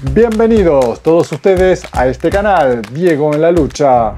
Bienvenidos todos ustedes a este canal, Diego en la Lucha.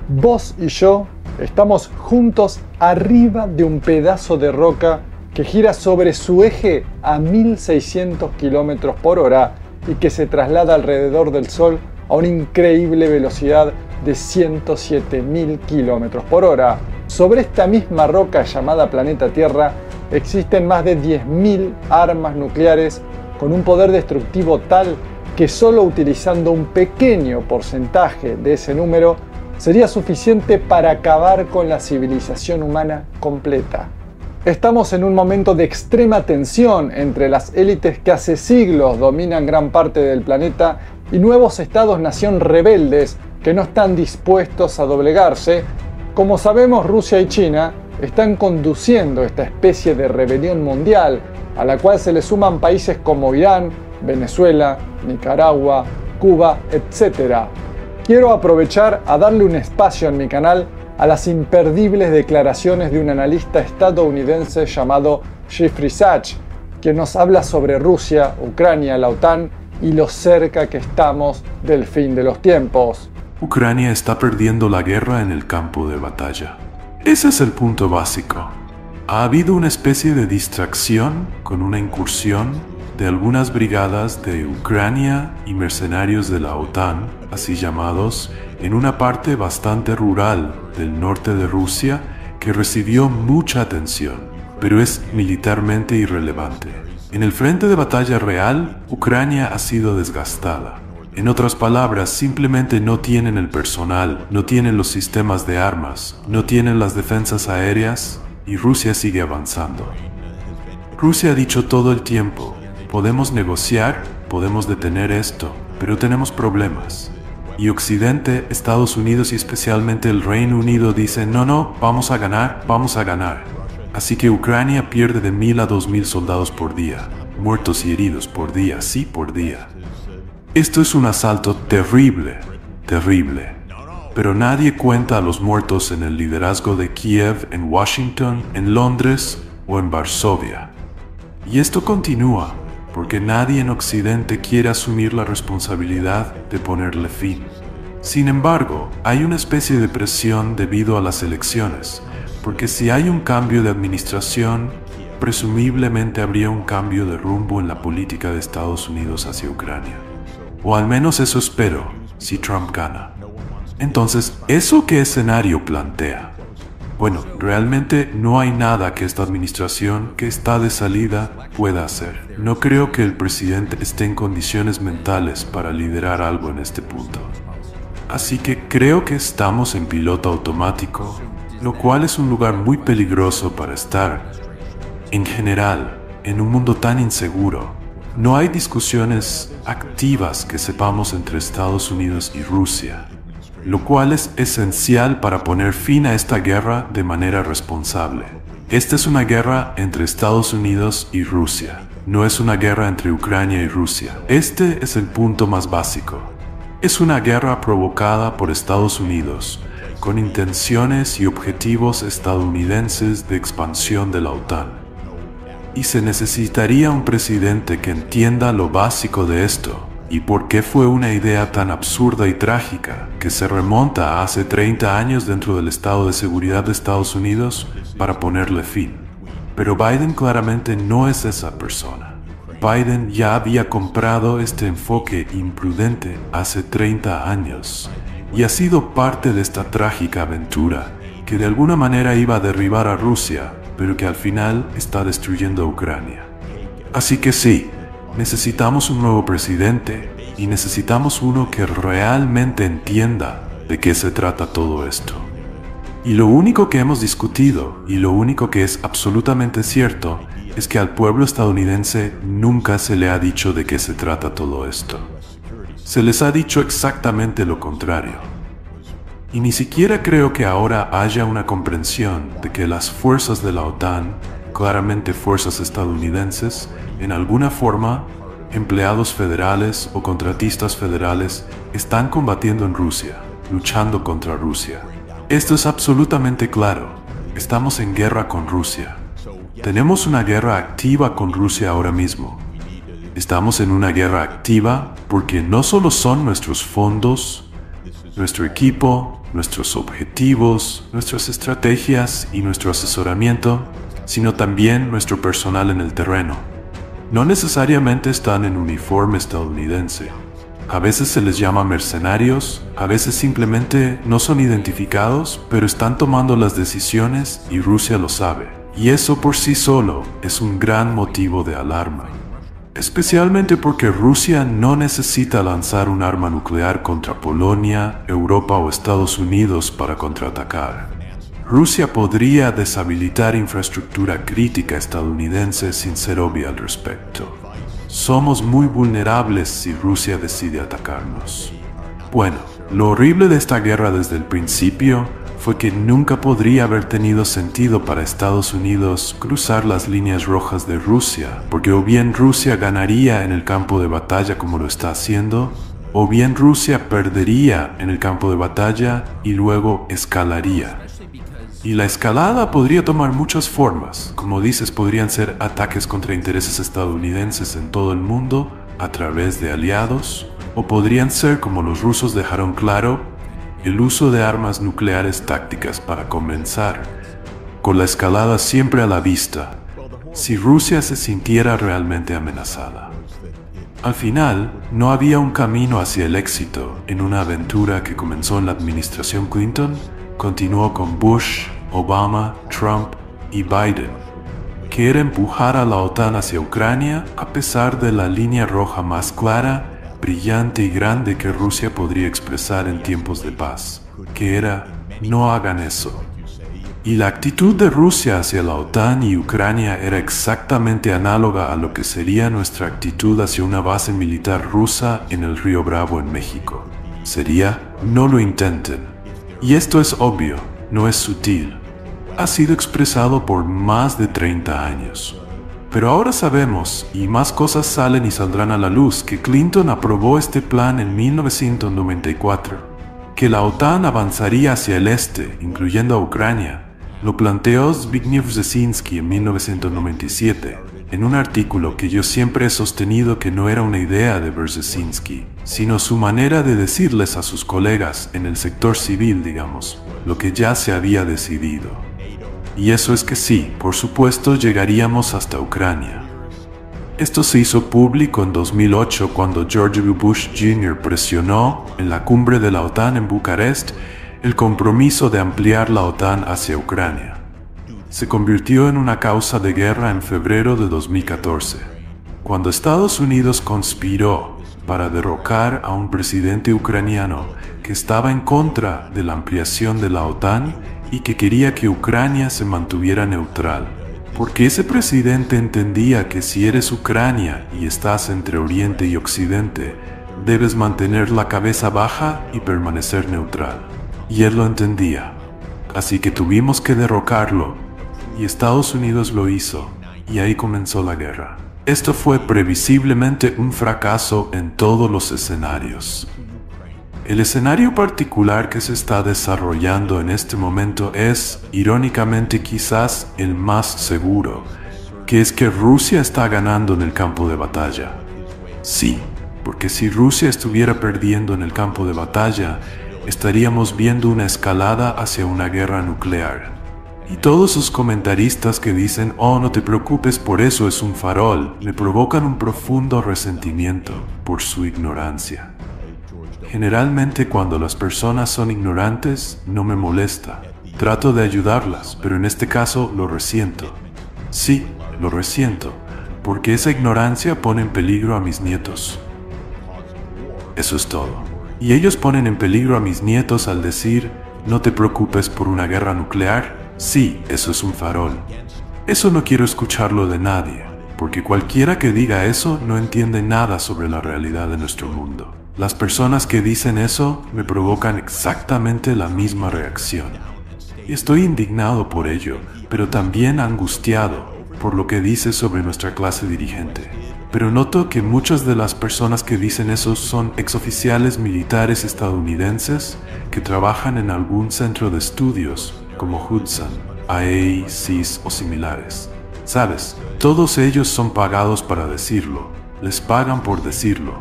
Vos y yo estamos juntos arriba de un pedazo de roca que gira sobre su eje a 1600 km por hora y que se traslada alrededor del Sol a una increíble velocidad de 107.000 km por hora. Sobre esta misma roca llamada planeta Tierra existen más de 10.000 armas nucleares con un poder destructivo tal que solo utilizando un pequeño porcentaje de ese número sería suficiente para acabar con la civilización humana completa. Estamos en un momento de extrema tensión entre las élites que hace siglos dominan gran parte del planeta y nuevos estados-nación rebeldes que no están dispuestos a doblegarse. Como sabemos, Rusia y China están conduciendo esta especie de rebelión mundial, a la cual se le suman países como Irán, Venezuela, Nicaragua, Cuba, etc. Quiero aprovechar a darle un espacio en mi canal a las imperdibles declaraciones de un analista estadounidense llamado Jeffrey Sachs, quien nos habla sobre Rusia, Ucrania, la OTAN y lo cerca que estamos del fin de los tiempos. Ucrania está perdiendo la guerra en el campo de batalla. Ese es el punto básico. Ha habido una especie de distracción con una incursión de algunas brigadas de Ucrania y mercenarios de la OTAN, así llamados, en una parte bastante rural del norte de Rusia que recibió mucha atención, pero es militarmente irrelevante. En el frente de batalla real, Ucrania ha sido desgastada. En otras palabras, simplemente no tienen el personal, no tienen los sistemas de armas, no tienen las defensas aéreas y Rusia sigue avanzando. Rusia ha dicho todo el tiempo: podemos negociar, podemos detener esto, pero tenemos problemas. Y Occidente, Estados Unidos y especialmente el Reino Unido dicen: no, vamos a ganar, vamos a ganar. Así que Ucrania pierde de 1.000 a 2.000 soldados por día, muertos y heridos por día, sí por día. Esto es un asalto terrible, terrible. Pero nadie cuenta a los muertos en el liderazgo de Kiev, en Washington, en Londres o en Varsovia. Y esto continúa porque nadie en Occidente quiere asumir la responsabilidad de ponerle fin. Sin embargo, hay una especie de presión debido a las elecciones, porque si hay un cambio de administración, presumiblemente habría un cambio de rumbo en la política de Estados Unidos hacia Ucrania. O al menos eso espero, si Trump gana. Entonces, ¿eso qué escenario plantea? Bueno, realmente no hay nada que esta administración, que está de salida, pueda hacer. No creo que el presidente esté en condiciones mentales para liderar algo en este punto. Así que creo que estamos en piloto automático, lo cual es un lugar muy peligroso para estar. En general, en un mundo tan inseguro, no hay discusiones activas que sepamos entre Estados Unidos y Rusia, lo cual es esencial para poner fin a esta guerra de manera responsable. Esta es una guerra entre Estados Unidos y Rusia, no es una guerra entre Ucrania y Rusia. Este es el punto más básico. Es una guerra provocada por Estados Unidos, con intenciones y objetivos estadounidenses de expansión de la OTAN. Y se necesitaría un presidente que entienda lo básico de esto, y por qué fue una idea tan absurda y trágica que se remonta a hace 30 años dentro del estado de seguridad de Estados Unidos para ponerle fin. Pero Biden claramente no es esa persona. Biden ya había comprado este enfoque imprudente hace 30 años y ha sido parte de esta trágica aventura que de alguna manera iba a derribar a Rusia, pero que al final está destruyendo a Ucrania. Así que sí, necesitamos un nuevo presidente y necesitamos uno que realmente entienda de qué se trata todo esto. Y lo único que hemos discutido y lo único que es absolutamente cierto es que al pueblo estadounidense nunca se le ha dicho de qué se trata todo esto. Se les ha dicho exactamente lo contrario. Y ni siquiera creo que ahora haya una comprensión de que las fuerzas de la OTAN, claramente fuerzas estadounidenses, en alguna forma, empleados federales o contratistas federales, están combatiendo en Rusia, luchando contra Rusia. Esto es absolutamente claro. Estamos en guerra con Rusia. Tenemos una guerra activa con Rusia ahora mismo. Estamos en una guerra activa porque no solo son nuestros fondos, nuestro equipo, nuestros objetivos, nuestras estrategias y nuestro asesoramiento, sino también nuestro personal en el terreno. No necesariamente están en uniforme estadounidense. A veces se les llama mercenarios, a veces simplemente no son identificados, pero están tomando las decisiones y Rusia lo sabe. Y eso por sí solo es un gran motivo de alarma. Especialmente porque Rusia no necesita lanzar un arma nuclear contra Polonia, Europa o Estados Unidos para contraatacar. Rusia podría deshabilitar infraestructura crítica estadounidense sin ser obvia al respecto. Somos muy vulnerables si Rusia decide atacarnos. Bueno, lo horrible de esta guerra desde el principio fue que nunca podría haber tenido sentido para Estados Unidos cruzar las líneas rojas de Rusia, porque o bien Rusia ganaría en el campo de batalla como lo está haciendo, o bien Rusia perdería en el campo de batalla y luego escalaría. Y la escalada podría tomar muchas formas. Como dices, podrían ser ataques contra intereses estadounidenses en todo el mundo a través de aliados, o podrían ser, como los rusos dejaron claro, el uso de armas nucleares tácticas para comenzar, con la escalada siempre a la vista, si Rusia se sintiera realmente amenazada. Al final, no había un camino hacia el éxito en una aventura que comenzó en la administración Clinton, continuó con Bush, Obama, Trump y Biden, que era empujar a la OTAN hacia Ucrania a pesar de la línea roja más clara, brillante y grande que Rusia podría expresar en tiempos de paz, que era, no hagan eso. Y la actitud de Rusia hacia la OTAN y Ucrania era exactamente análoga a lo que sería nuestra actitud hacia una base militar rusa en el Río Bravo en México. Sería, no lo intenten. Y esto es obvio, no es sutil. Ha sido expresado por más de 30 años. Pero ahora sabemos, y más cosas salen y saldrán a la luz, que Clinton aprobó este plan en 1994, que la OTAN avanzaría hacia el este, incluyendo a Ucrania. Lo planteó Zbigniew Brzezinski en 1997, en un artículo que yo siempre he sostenido que no era una idea de Brzezinski, sino su manera de decirles a sus colegas en el sector civil, digamos, lo que ya se había decidido. Y eso es que sí, por supuesto, llegaríamos hasta Ucrania. Esto se hizo público en 2008 cuando George W. Bush Jr. presionó, en la cumbre de la OTAN en Bucarest, el compromiso de ampliar la OTAN hacia Ucrania. Se convirtió en una causa de guerra en febrero de 2014, cuando Estados Unidos conspiró para derrocar a un presidente ucraniano que estaba en contra de la ampliación de la OTAN y que quería que Ucrania se mantuviera neutral, porque ese presidente entendía que si eres Ucrania y estás entre Oriente y Occidente, debes mantener la cabeza baja y permanecer neutral. Y él lo entendía, así que tuvimos que derrocarlo, y Estados Unidos lo hizo, y ahí comenzó la guerra. Esto fue previsiblemente un fracaso en todos los escenarios. El escenario particular que se está desarrollando en este momento es, irónicamente quizás, el más seguro, que es que Rusia está ganando en el campo de batalla. Sí, porque si Rusia estuviera perdiendo en el campo de batalla, estaríamos viendo una escalada hacia una guerra nuclear. Y todos sus comentaristas que dicen, oh, no te preocupes, por eso es un farol, me provocan un profundo resentimiento por su ignorancia. Generalmente cuando las personas son ignorantes, no me molesta. Trato de ayudarlas, pero en este caso lo resiento. Sí, lo resiento, porque esa ignorancia pone en peligro a mis nietos. Eso es todo. Y ellos ponen en peligro a mis nietos al decir, no te preocupes por una guerra nuclear. Sí, eso es un farol. Eso no quiero escucharlo de nadie, porque cualquiera que diga eso no entiende nada sobre la realidad de nuestro mundo. Las personas que dicen eso me provocan exactamente la misma reacción. Y estoy indignado por ello, pero también angustiado por lo que dice sobre nuestra clase dirigente. Pero noto que muchas de las personas que dicen eso son exoficiales militares estadounidenses que trabajan en algún centro de estudios, como Hudson, IAEA, CIS o similares. ¿Sabes? Todos ellos son pagados para decirlo. les pagan por decirlo.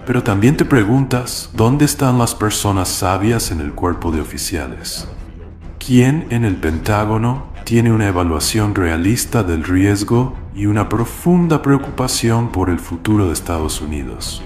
Pero también te preguntas, ¿dónde están las personas sabias en el cuerpo de oficiales? ¿Quién en el Pentágono tiene una evaluación realista del riesgo y una profunda preocupación por el futuro de Estados Unidos?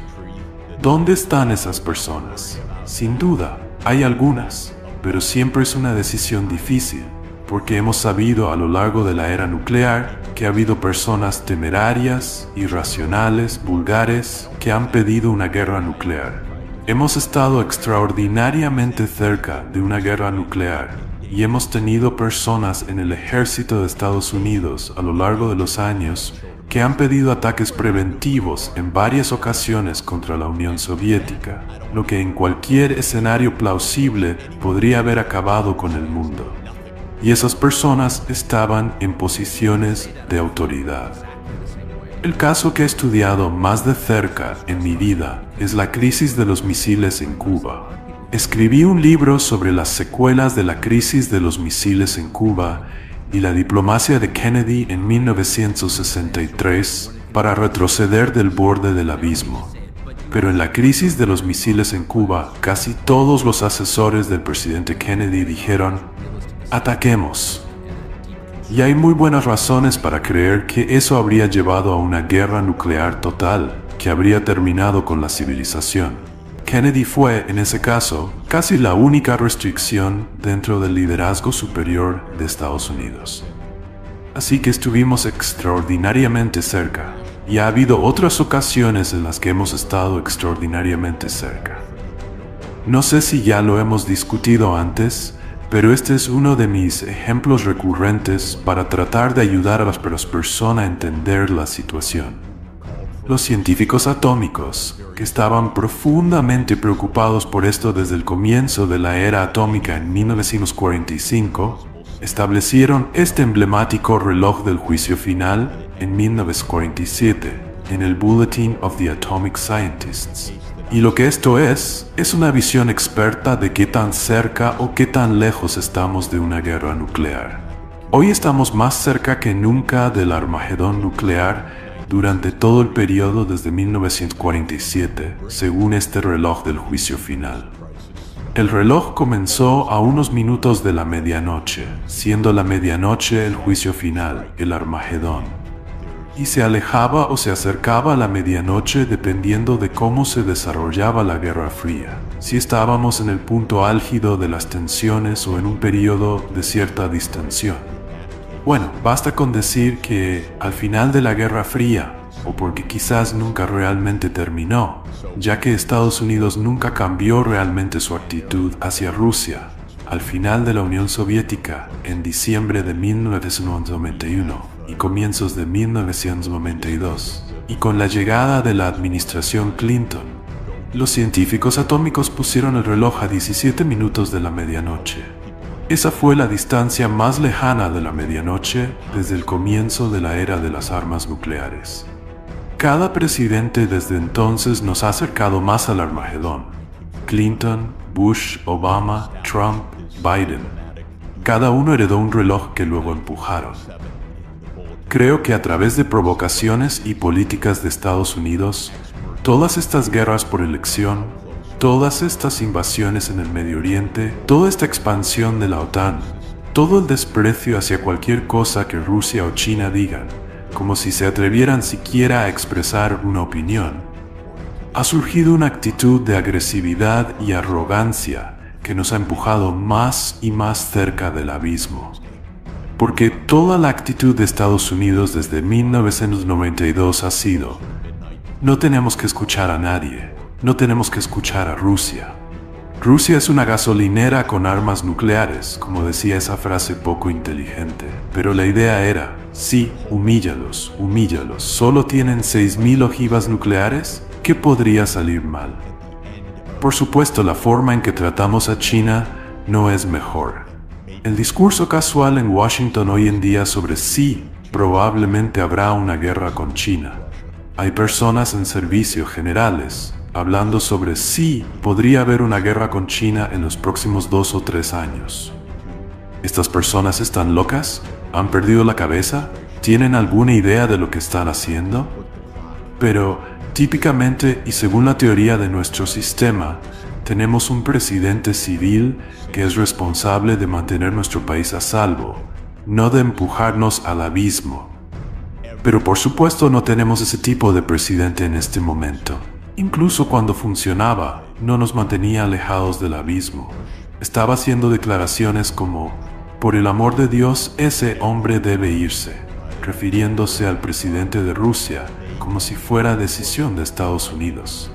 ¿Dónde están esas personas? Sin duda, hay algunas, pero siempre es una decisión difícil, porque hemos sabido a lo largo de la era nuclear que ha habido personas temerarias, irracionales, vulgares, que han pedido una guerra nuclear. Hemos estado extraordinariamente cerca de una guerra nuclear y hemos tenido personas en el ejército de Estados Unidos a lo largo de los años que han pedido ataques preventivos en varias ocasiones contra la Unión Soviética, lo que en cualquier escenario plausible podría haber acabado con el mundo. Y esas personas estaban en posiciones de autoridad. El caso que he estudiado más de cerca en mi vida es la crisis de los misiles en Cuba. Escribí un libro sobre las secuelas de la crisis de los misiles en Cuba y la diplomacia de Kennedy en 1963 para retroceder del borde del abismo. Pero en la crisis de los misiles en Cuba, casi todos los asesores del presidente Kennedy dijeron: ataquemos. Y hay muy buenas razones para creer que eso habría llevado a una guerra nuclear total, que habría terminado con la civilización. Kennedy fue, en ese caso, casi la única restricción dentro del liderazgo superior de Estados Unidos. Así que estuvimos extraordinariamente cerca, y ha habido otras ocasiones en las que hemos estado extraordinariamente cerca. No sé si ya lo hemos discutido antes, pero este es uno de mis ejemplos recurrentes para tratar de ayudar a las personas a entender la situación. Los científicos atómicos, que estaban profundamente preocupados por esto desde el comienzo de la era atómica en 1945, establecieron este emblemático reloj del juicio final en 1947 en el Bulletin of the Atomic Scientists. Y lo que esto es una visión experta de qué tan cerca o qué tan lejos estamos de una guerra nuclear. Hoy estamos más cerca que nunca del Armagedón nuclear durante todo el periodo desde 1947, según este reloj del juicio final. El reloj comenzó a unos minutos de la medianoche, siendo la medianoche el juicio final, el Armagedón. Y se alejaba o se acercaba a la medianoche dependiendo de cómo se desarrollaba la Guerra Fría, si estábamos en el punto álgido de las tensiones o en un periodo de cierta distensión. Bueno, basta con decir que al final de la Guerra Fría, o porque quizás nunca realmente terminó, ya que Estados Unidos nunca cambió realmente su actitud hacia Rusia, al final de la Unión Soviética, en diciembre de 1991 y comienzos de 1992, y con la llegada de la administración Clinton, los científicos atómicos pusieron el reloj a 17 minutos de la medianoche. Esa fue la distancia más lejana de la medianoche desde el comienzo de la era de las armas nucleares. Cada presidente desde entonces nos ha acercado más al Armagedón. Clinton, Bush, Obama, Trump, Biden. Cada uno heredó un reloj que luego empujaron. Creo que a través de provocaciones y políticas de Estados Unidos, todas estas guerras por elección, todas estas invasiones en el Medio Oriente, toda esta expansión de la OTAN, todo el desprecio hacia cualquier cosa que Rusia o China digan, como si se atrevieran siquiera a expresar una opinión, ha surgido una actitud de agresividad y arrogancia que nos ha empujado más y más cerca del abismo. Porque toda la actitud de Estados Unidos desde 1992 ha sido: no tenemos que escuchar a nadie, no tenemos que escuchar a Rusia. Rusia es una gasolinera con armas nucleares, como decía esa frase poco inteligente. Pero la idea era: sí, humíllalos, humíllalos. ¿Solo tienen 6.000 ojivas nucleares? ¿Qué podría salir mal? Por supuesto, la forma en que tratamos a China no es mejor. El discurso casual en Washington hoy en día sobre sí, probablemente habrá una guerra con China. Hay personas en servicio, generales, hablando sobre sí, podría haber una guerra con China en los próximos 2 o 3 años. ¿Estas personas están locas? ¿Han perdido la cabeza? ¿Tienen alguna idea de lo que están haciendo? Pero, típicamente y según la teoría de nuestro sistema, tenemos un presidente civil que es responsable de mantener nuestro país a salvo, no de empujarnos al abismo. Pero por supuesto no tenemos ese tipo de presidente en este momento. Incluso cuando funcionaba, no nos mantenía alejados del abismo. Estaba haciendo declaraciones como, por el amor de Dios, ese hombre debe irse, refiriéndose al presidente de Rusia como si fuera decisión de Estados Unidos.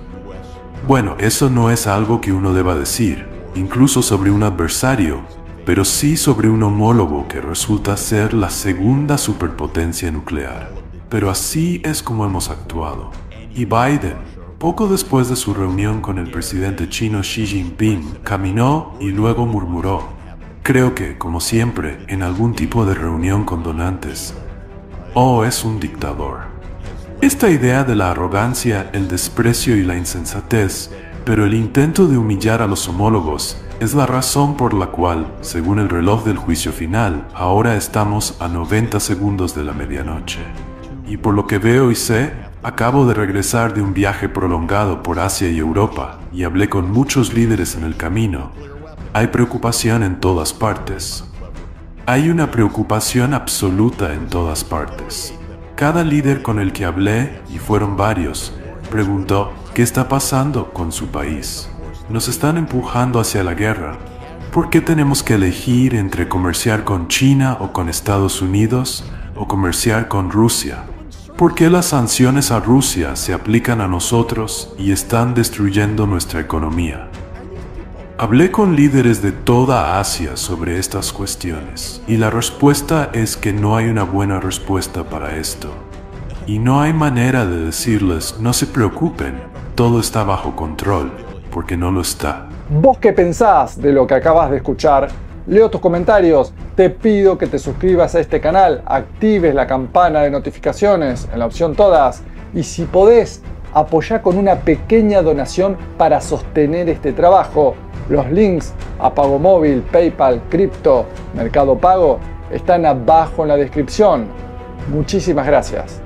Bueno, eso no es algo que uno deba decir, incluso sobre un adversario, pero sí sobre un homólogo que resulta ser la segunda superpotencia nuclear. Pero así es como hemos actuado. Y Biden, poco después de su reunión con el presidente chino Xi Jinping, caminó y luego murmuró. Creo que, como siempre, en algún tipo de reunión con donantes. Oh, es un dictador. Esta idea de la arrogancia, el desprecio y la insensatez, pero el intento de humillar a los homólogos, es la razón por la cual, según el reloj del juicio final, ahora estamos a 90 segundos de la medianoche. Y por lo que veo y sé, acabo de regresar de un viaje prolongado por Asia y Europa, y hablé con muchos líderes en el camino. Hay preocupación en todas partes. Hay una preocupación absoluta en todas partes. Cada líder con el que hablé, y fueron varios, preguntó qué está pasando con su país. Nos están empujando hacia la guerra. ¿Por qué tenemos que elegir entre comerciar con China o con Estados Unidos o comerciar con Rusia? ¿Por qué las sanciones a Rusia se aplican a nosotros y están destruyendo nuestra economía? Hablé con líderes de toda Asia sobre estas cuestiones y la respuesta es que no hay una buena respuesta para esto. Y no hay manera de decirles, no se preocupen, todo está bajo control, porque no lo está. ¿Vos qué pensás de lo que acabas de escuchar? Leo tus comentarios, te pido que te suscribas a este canal, actives la campana de notificaciones en la opción todas y si podés, apoyá con una pequeña donación para sostener este trabajo. Los links a Pago Móvil, PayPal, Cripto, Mercado Pago están abajo en la descripción. Muchísimas gracias.